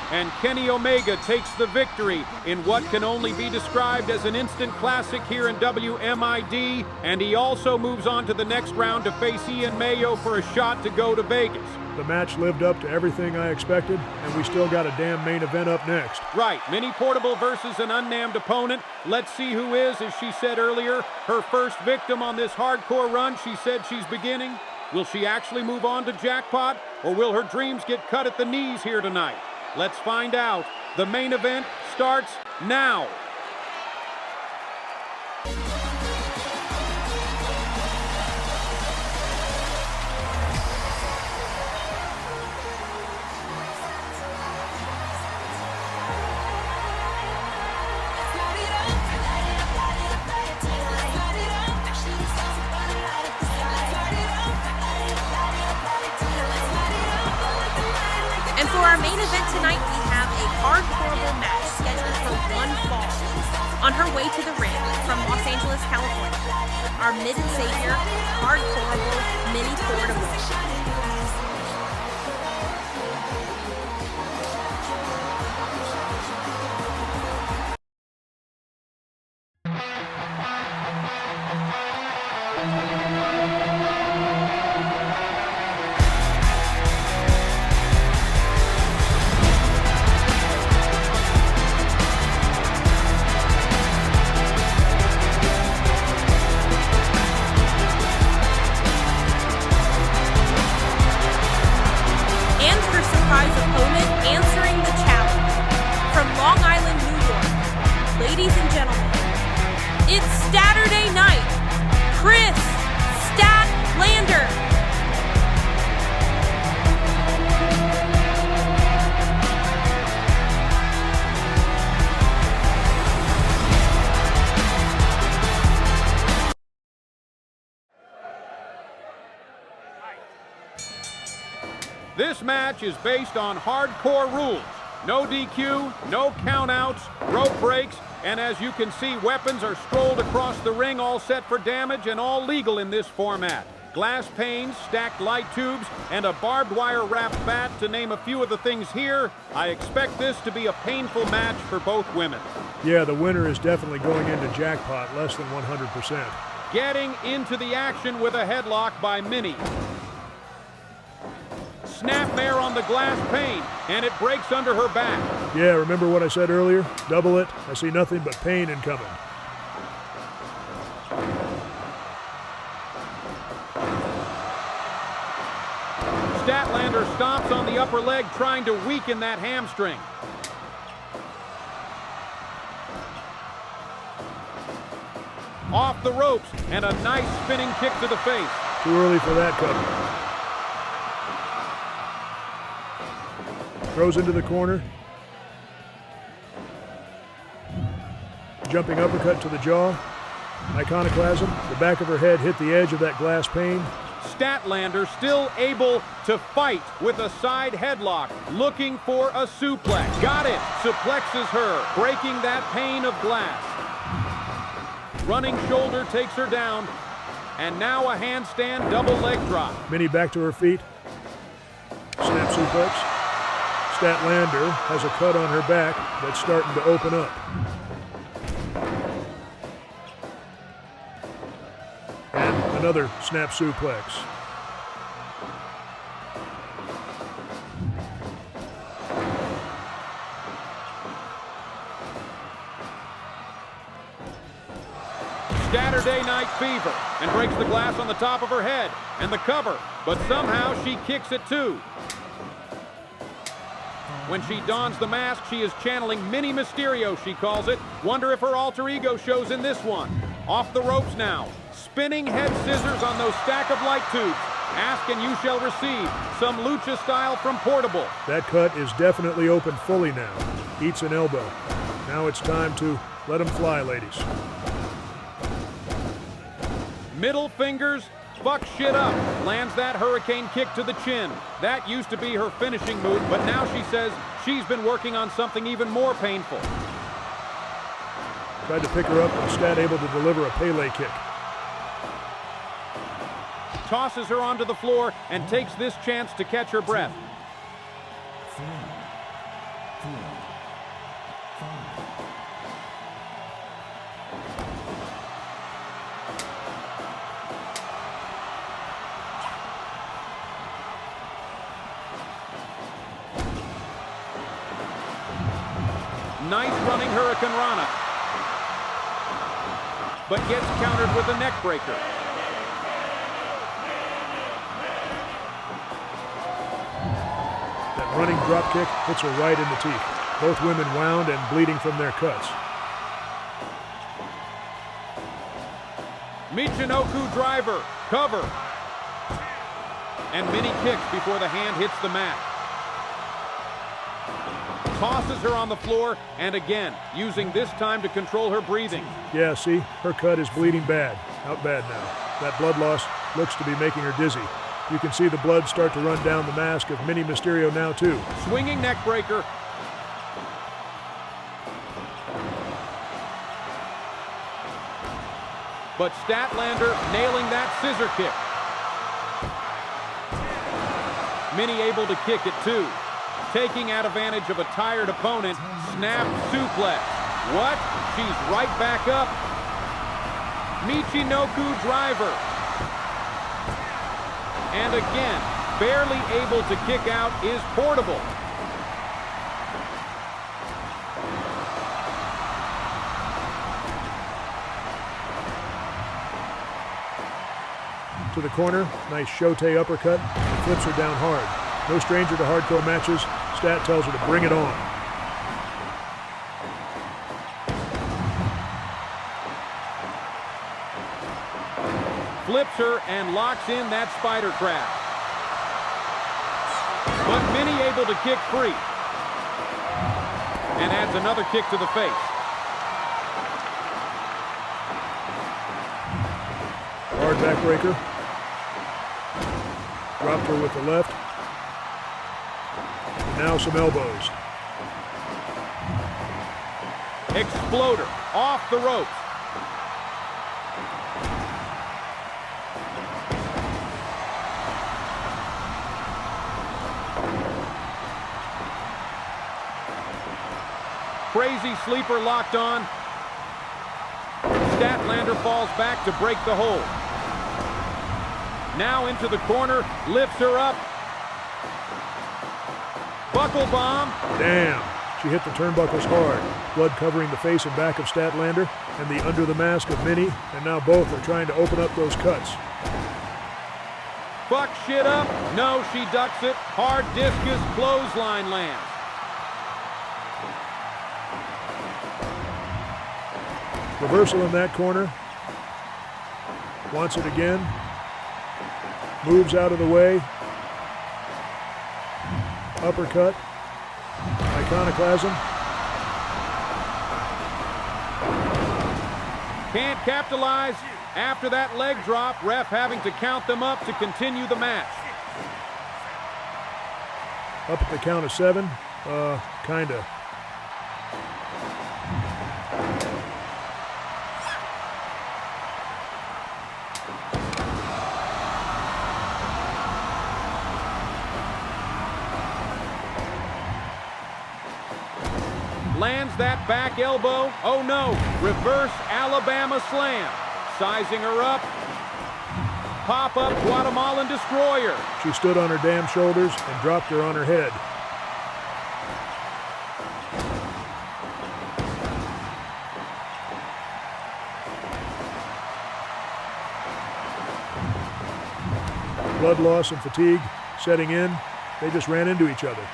And Kenny Omega takes the victory in what can only be described as an instant classic here in WMID. And he also moves on to the next round to face Ian Mayo for a shot to go to Vegas. The match lived up to everything I expected, and we still got a damn main event up next. Right, Minnie Portable versus an unnamed opponent. Let's see who is, as she said earlier, her first victim on this hardcore run she said she's beginning. Will she actually move on to Jackpot, or will her dreams get cut at the knees here tonight? Let's find out. The main event starts now. And for our main event tonight, we have a hardcore match scheduled for one fall. On her way to the ring from Los Angeles, California, our Mid and Savior, hardcore Minnie Portable. Ladies and gentlemen, it's Saturday night. KRIS STATLANDER. This match is based on hardcore rules. No DQ, no countouts, rope breaks, and as you can see, weapons are strolled across the ring, all set for damage and all legal in this format. Glass panes, stacked light tubes, and a barbed wire wrapped bat, to name a few of the things here. I expect this to be a painful match for both women. Yeah, the winner is definitely going into Jackpot, less than 100%. Getting into the action with a headlock by Minnie. Snapmare on the glass pane, and it breaks under her back. Yeah, remember what I said earlier? Double it. I see nothing but pain incoming. Statlander stomps on the upper leg, trying to weaken that hamstring. Off the ropes, and a nice spinning kick to the face. Too early for that cover. Throws into the corner. Jumping uppercut to the jaw. Iconoclasm. The back of her head hit the edge of that glass pane. Statlander still able to fight with a side headlock, looking for a suplex. Got it. Suplexes her, breaking that pane of glass. Running shoulder takes her down. And now a handstand double leg drop. Minnie back to her feet. Snap suplex. Statlander has a cut on her back that's starting to open up. And another snap suplex. Saturday Night Fever, and breaks the glass on the top of her head, and the cover, but somehow she kicks it too. When she dons the mask, she is channeling Mini Mysterio, she calls it. Wonder if her alter ego shows in this one. Off the ropes now. Spinning head scissors on those stack of light tubes. Ask and you shall receive. Some lucha style from Portable. That cut is definitely open fully now. Eats an elbow. Now it's time to let them fly, ladies. Middle fingers, fuck shit up. Lands that hurricane kick to the chin. That used to be her finishing move, but now she says she's been working on something even more painful. Tried to pick her up, but Stat able to deliver a Pele kick. Tosses her onto the floor and takes this chance to catch her breath. 3, 4, 5. Nice running Hurricane Rana, but gets countered with a neck breaker. That running drop kick hits her right in the teeth. Both women wound and bleeding from their cuts. Michinoku driver, cover. And Minnie kicks before the hand hits the mat. Tosses her on the floor, and again, using this time to control her breathing. Yeah, see, her cut is bleeding bad. Out bad now. That blood loss looks to be making her dizzy. You can see the blood start to run down the mask of Minnie Mysterio now, too. Swinging neck breaker. But Statlander nailing that scissor kick. Minnie able to kick it, too. Taking advantage of a tired opponent, snap suplex. What? She's right back up. Michinoku driver. And again, barely able to kick out, is portable. To the corner, nice Shote uppercut, and flips her down hard. No stranger to hardcore matches, Stat tells her to bring it on. Flips her and locks in that spider crab. But Minnie able to kick free. And adds another kick to the face. Hard backbreaker. Dropped her with the left. Now some elbows. Exploder off the ropes. Crazy sleeper locked on. Statlander falls back to break the hold. Now into the corner, lifts her up. Buckle bomb. Damn. She hit the turnbuckles hard. Blood covering the face and back of Statlander and the under the mask of Minnie, and now both are trying to open up those cuts. Fuck shit up. No, she ducks it. Hard discus clothesline lands. Reversal in that corner. Wants it again. Moves out of the way. Uppercut. Iconoclasm. Can't capitalize. After that leg drop, ref having to count them up to continue the match. Up at the count of 7. Kinda. Lands that back elbow. Oh no, reverse Alabama slam. Sizing her up. Pop-up Guatemalan destroyer. She stood on her damn shoulders and dropped her on her head. Blood loss and fatigue setting in. They just ran into each other.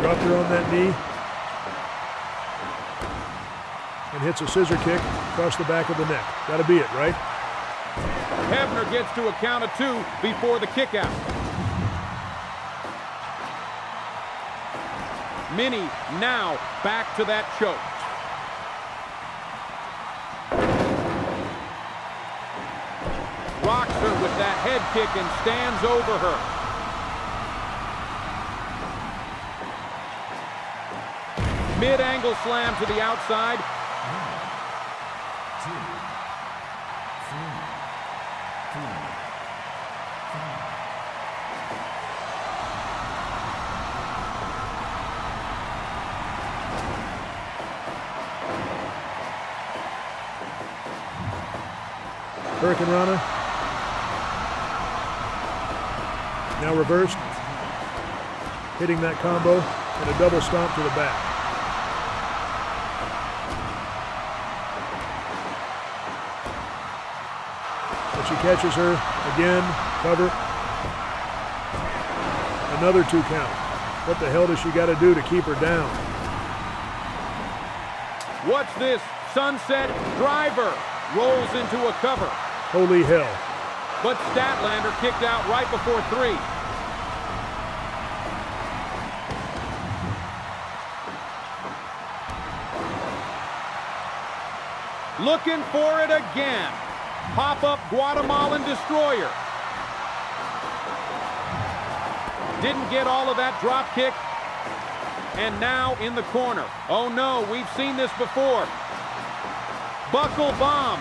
Dropped her on that knee and hits a scissor kick across the back of the neck. That'll be it, right? Hebner gets to a count of 2 before the kick out. Minnie now back to that choke. Rocks her with that head kick and stands over her. Mid-angle slam to the outside. 2, 3, 4, 5. Hurricane Rana. Now reversed. Hitting that combo and a double stomp to the back. But she catches her again. Cover. Another 2 count. What the hell does she got to do to keep her down? What's this? Sunset driver. Rolls into a cover. Holy hell. But Statlander kicked out right before 3. Looking for it again. Pop-up Guatemalan destroyer. Didn't get all of that drop kick. And now in the corner. Oh no, we've seen this before. Buckle bomb.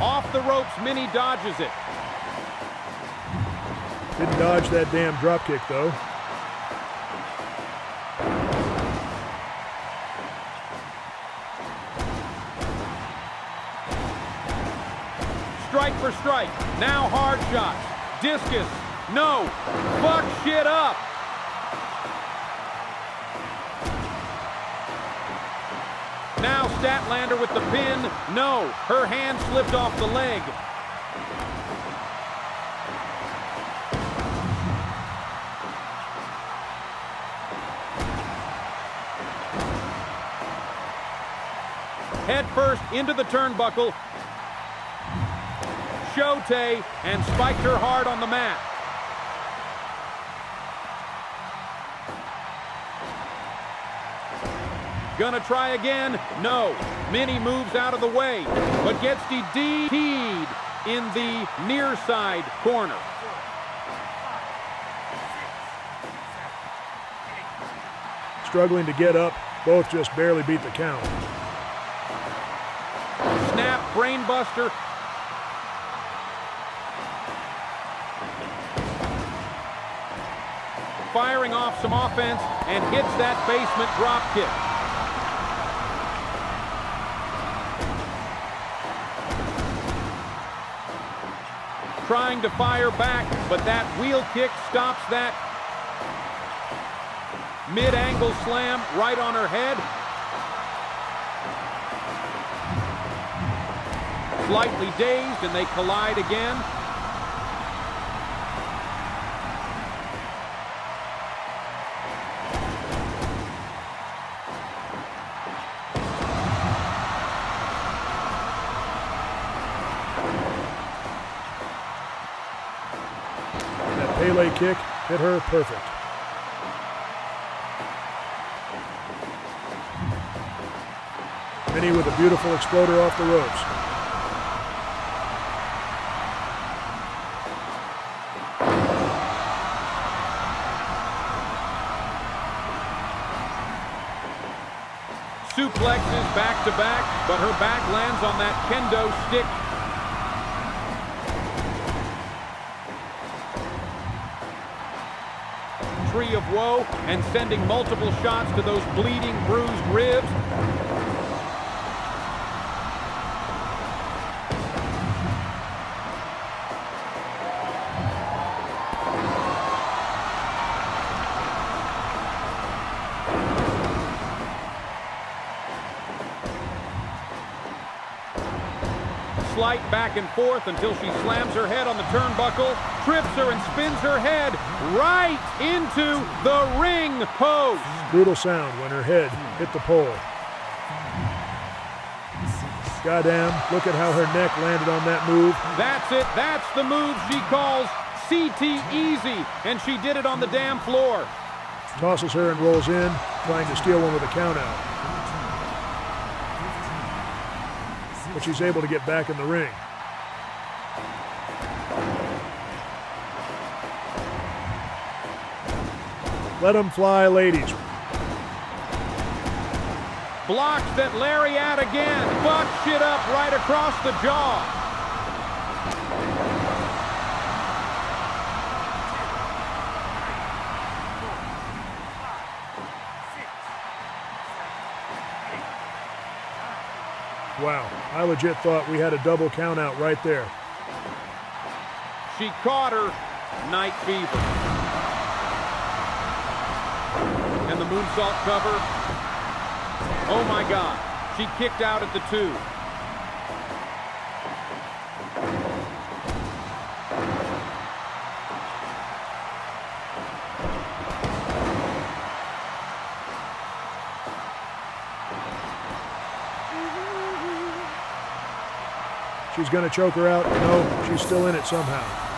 Off the ropes, Minnie dodges it. Didn't dodge that damn drop kick though. Strike for strike. Now hard shots. Discus. No. Fuck shit up. Now Statlander with the pin. No. Her hand slipped off the leg. Head first into the turnbuckle. Shote and spiked her hard on the mat. Gonna try again. No. Minnie moves out of the way, but gets DDT'd in the near side corner. Struggling to get up. Both just barely beat the count. Snap brainbuster. Firing off some offense and hits that basement drop kick. Trying to fire back, but that wheel kick stops that. Mid-angle slam right on her head. Slightly dazed, and they collide again. Pele kick hit her perfect. Minnie with a beautiful exploder off the ropes. Suplexes back to back, but her back lands on that kendo stick. Tree of woe and sending multiple shots to those bleeding, bruised ribs. Slight back and forth until she slams her head on the turnbuckle, trips her and spins her head right into the ring post. Brutal sound when her head hit the pole. 6, Goddamn, look at how her neck landed on that move. That's it. That's the move she calls CT Easy, and she did it on the damn floor. Tosses her and rolls in, trying to steal one with a count out. But she's able to get back in the ring. Let them fly, ladies. Blocks that lariat again. Fucks shit up right across the jaw. Wow, I legit thought we had a double count out right there. She caught her. Night Fever. And the moonsault cover. Oh my God, she kicked out at the 2. She's going to choke her out. No, she's still in it somehow.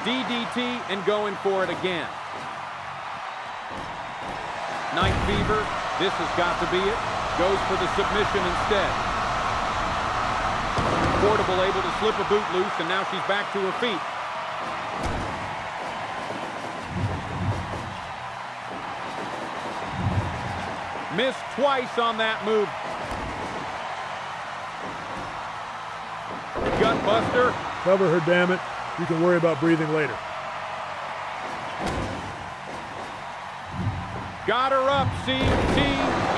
DDT and going for it again. Night Fever, this has got to be it. Goes for the submission instead. Portable able to slip a boot loose, and now she's back to her feet. Missed twice on that move. Gut buster. Cover her, damn it. You can worry about breathing later. Got her up, CT,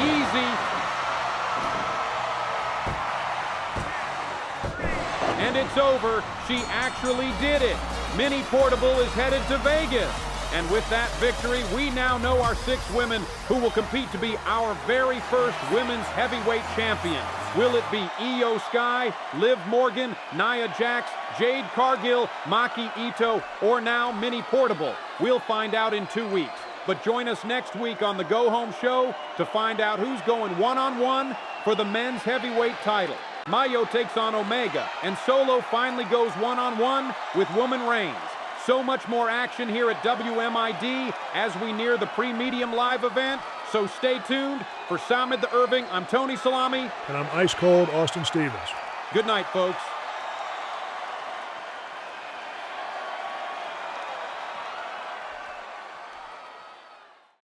easy. And it's over. She actually did it. Minnie Portable is headed to Vegas. And with that victory, we now know our 6 women who will compete to be our very first women's heavyweight champion. Will it be Io Sky, Liv Morgan, Nia Jax, Jade Cargill, Maki Ito, or now Minnie Portable? We'll find out in 2 weeks. But join us next week on the Go Home Show to find out who's going one-on-one for the men's heavyweight title. Mayo takes on Omega, and Solo finally goes one-on-one with Woman Reigns. So much more action here at WMID as we near the pre-medium live event. So stay tuned. For Samid the Irving, I'm Tony Salami. And I'm ice cold Austin Stevens. Good night, folks.